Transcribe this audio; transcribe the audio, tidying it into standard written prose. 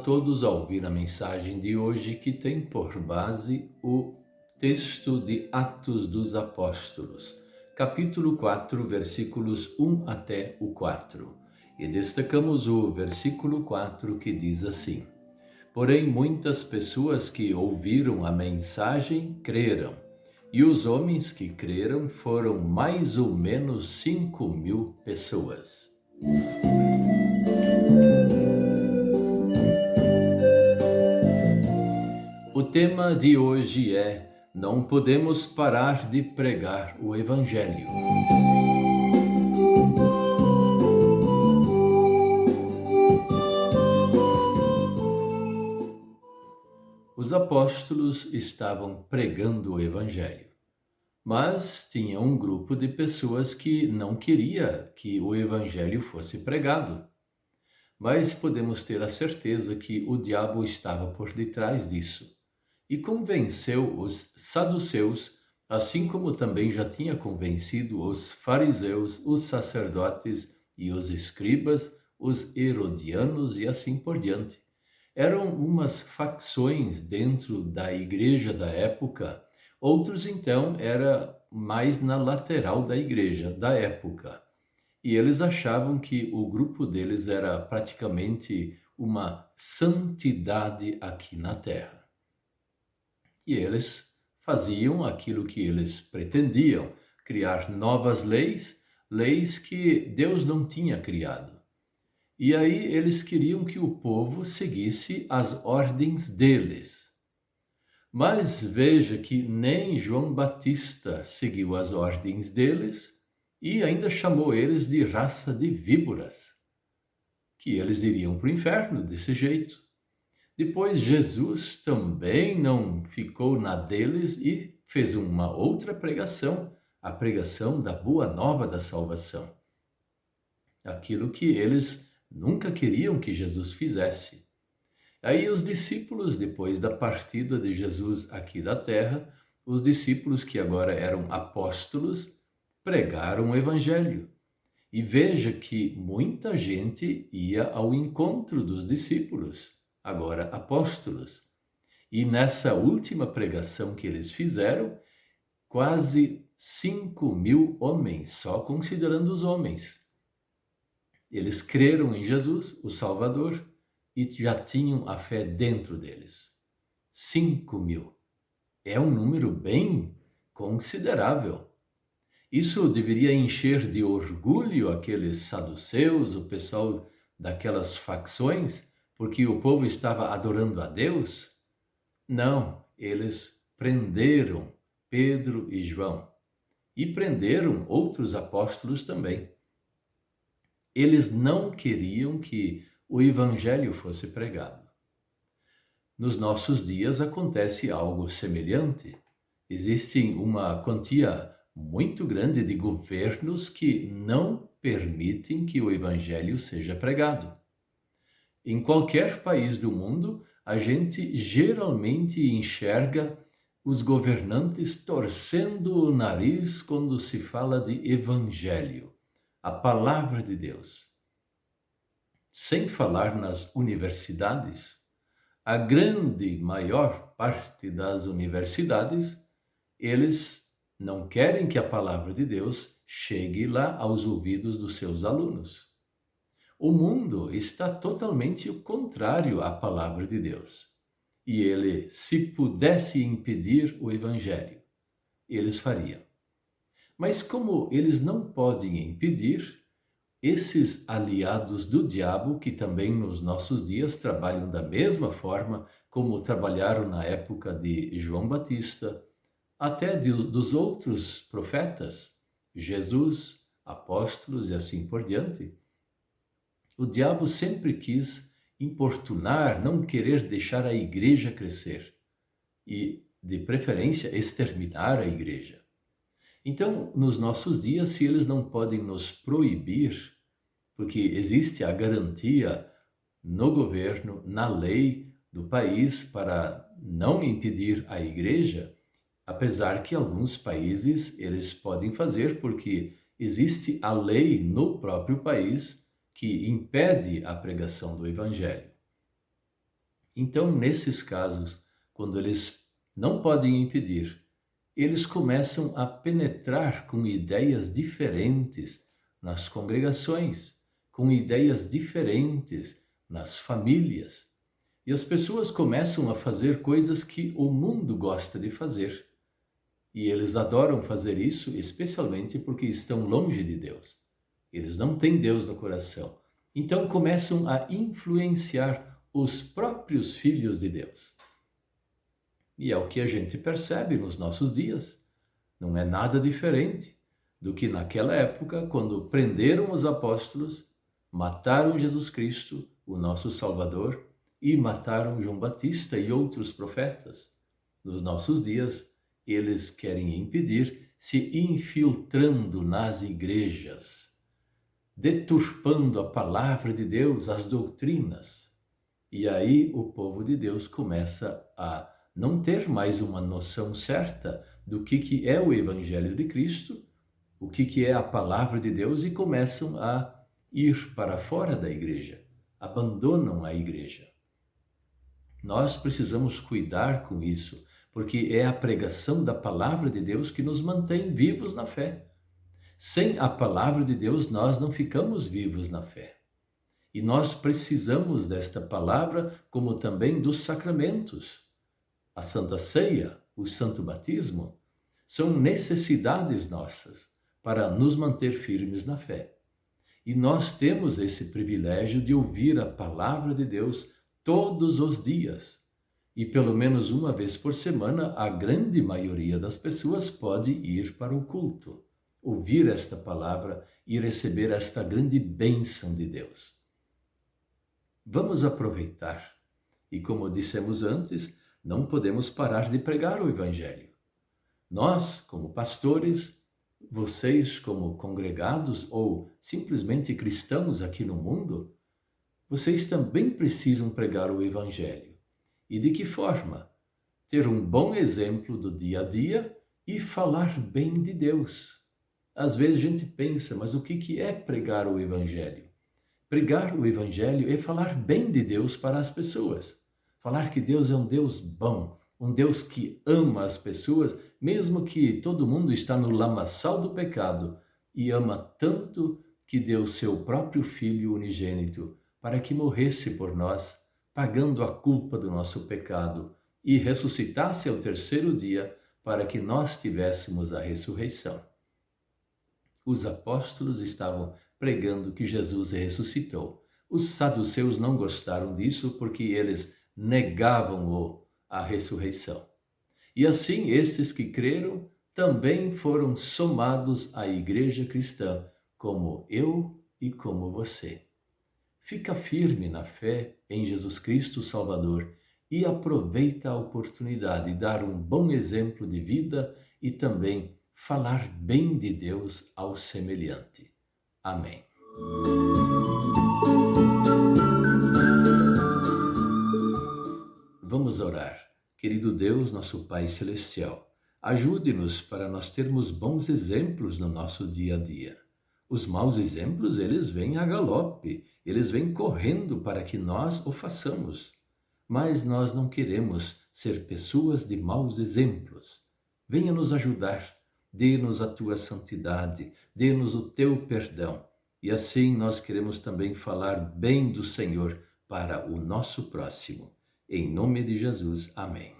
todos a ouvir a mensagem de hoje que tem por base o texto de Atos dos Apóstolos, capítulo 4, versículos 1 até o 4. E destacamos o versículo 4 que diz assim: Porém, muitas pessoas que ouviram a mensagem creram, e os homens que creram foram mais ou menos 5.000 pessoas. O tema de hoje é: não podemos parar de pregar o Evangelho. Os apóstolos estavam pregando o Evangelho, mas tinha um grupo de pessoas que não queria que o Evangelho fosse pregado. Mas podemos ter a certeza que o diabo estava por detrás disso e convenceu os saduceus, assim como também já tinha convencido os fariseus, os sacerdotes e os escribas, os herodianos e assim por diante. Eram umas facções dentro da igreja da época, outros então era mais na lateral da igreja da época. E eles achavam que o grupo deles era praticamente uma santidade aqui na Terra. E eles faziam aquilo que eles pretendiam, criar novas leis, leis que Deus não tinha criado. E aí eles queriam que o povo seguisse as ordens deles. Mas veja que nem João Batista seguiu as ordens deles e ainda chamou eles de raça de víboras, que eles iriam para o inferno desse jeito. Depois Jesus também não ficou na deles e fez uma outra pregação, a pregação da boa nova da salvação. Aquilo que eles nunca queriam que Jesus fizesse. Aí os discípulos, depois da partida de Jesus aqui da terra, os discípulos que agora eram apóstolos, pregaram o evangelho. E veja que muita gente ia ao encontro dos discípulos, agora apóstolos. E nessa última pregação que eles fizeram, quase 5.000 homens, só considerando os homens. Eles creram em Jesus, o Salvador, e já tinham a fé dentro deles. 5.000. É um número bem considerável. Isso deveria encher de orgulho aqueles saduceus, o pessoal daquelas facções, porque o povo estava adorando a Deus? Não, eles prenderam Pedro e João e prenderam outros apóstolos também. Eles não queriam que o evangelho fosse pregado. Nos nossos dias acontece algo semelhante. Existe uma quantia muito grande de governos que não permitem que o evangelho seja pregado. Em qualquer país do mundo, a gente geralmente enxerga os governantes torcendo o nariz quando se fala de evangelho, a palavra de Deus. Sem falar nas universidades, a grande maior parte das universidades, eles não querem que a palavra de Deus chegue lá aos ouvidos dos seus alunos. O mundo está totalmente o contrário à palavra de Deus. E ele, se pudesse impedir o evangelho, eles fariam. Mas como eles não podem impedir, esses aliados do diabo, que também nos nossos dias trabalham da mesma forma como trabalharam na época de João Batista, até dos outros profetas, Jesus, apóstolos e assim por diante, o diabo sempre quis importunar, não querer deixar a igreja crescer e, de preferência, exterminar a igreja. Então, nos nossos dias, se eles não podem nos proibir, porque existe a garantia no governo, na lei do país para não impedir a igreja, apesar que alguns países eles podem fazer, porque existe a lei no próprio país que impede a pregação do evangelho. Então, nesses casos, quando eles não podem impedir, eles começam a penetrar com ideias diferentes nas congregações, com ideias diferentes nas famílias. E as pessoas começam a fazer coisas que o mundo gosta de fazer. E eles adoram fazer isso, especialmente porque estão longe de Deus. Eles não têm Deus no coração. Então começam a influenciar os próprios filhos de Deus. E é o que a gente percebe nos nossos dias. Não é nada diferente do que naquela época, quando prenderam os apóstolos, mataram Jesus Cristo, o nosso Salvador, e mataram João Batista e outros profetas. Nos nossos dias, eles querem impedir, se infiltrando nas igrejas, deturpando a palavra de Deus, as doutrinas. E aí o povo de Deus começa a não ter mais uma noção certa do que é o Evangelho de Cristo, o que é a palavra de Deus, e começam a ir para fora da igreja, abandonam a igreja. Nós precisamos cuidar com isso, porque é a pregação da palavra de Deus que nos mantém vivos na fé. Sem a palavra de Deus, nós não ficamos vivos na fé. E nós precisamos desta palavra, como também dos sacramentos. A Santa Ceia, o Santo Batismo, são necessidades nossas para nos manter firmes na fé. E nós temos esse privilégio de ouvir a palavra de Deus todos os dias. E pelo menos uma vez por semana, a grande maioria das pessoas pode ir para o culto, ouvir esta palavra e receber esta grande bênção de Deus. Vamos aproveitar. E como dissemos antes, não podemos parar de pregar o Evangelho. Nós, como pastores, vocês como congregados ou simplesmente cristãos aqui no mundo, vocês também precisam pregar o Evangelho. E de que forma? Ter um bom exemplo do dia a dia e falar bem de Deus. Às vezes a gente pensa, mas o que é pregar o Evangelho? Pregar o Evangelho é falar bem de Deus para as pessoas. Falar que Deus é um Deus bom, um Deus que ama as pessoas, mesmo que todo mundo está no lamaçal do pecado, e ama tanto que deu seu próprio Filho unigênito para que morresse por nós, pagando a culpa do nosso pecado, e ressuscitasse ao terceiro dia para que nós tivéssemos a ressurreição. Os apóstolos estavam pregando que Jesus ressuscitou. Os saduceus não gostaram disso porque eles negavam a ressurreição. E assim, estes que creram também foram somados à igreja cristã, como eu e como você. Fica firme na fé em Jesus Cristo Salvador e aproveita a oportunidade de dar um bom exemplo de vida e também falar bem de Deus ao semelhante. Amém. Vamos orar. Querido Deus, nosso Pai Celestial, ajude-nos para nós termos bons exemplos no nosso dia a dia. Os maus exemplos, eles vêm a galope, eles vêm correndo para que nós o façamos. Mas nós não queremos ser pessoas de maus exemplos. Venha nos ajudar, dê-nos a tua santidade, dê-nos o teu perdão. E assim nós queremos também falar bem do Senhor para o nosso próximo. Em nome de Jesus, amém.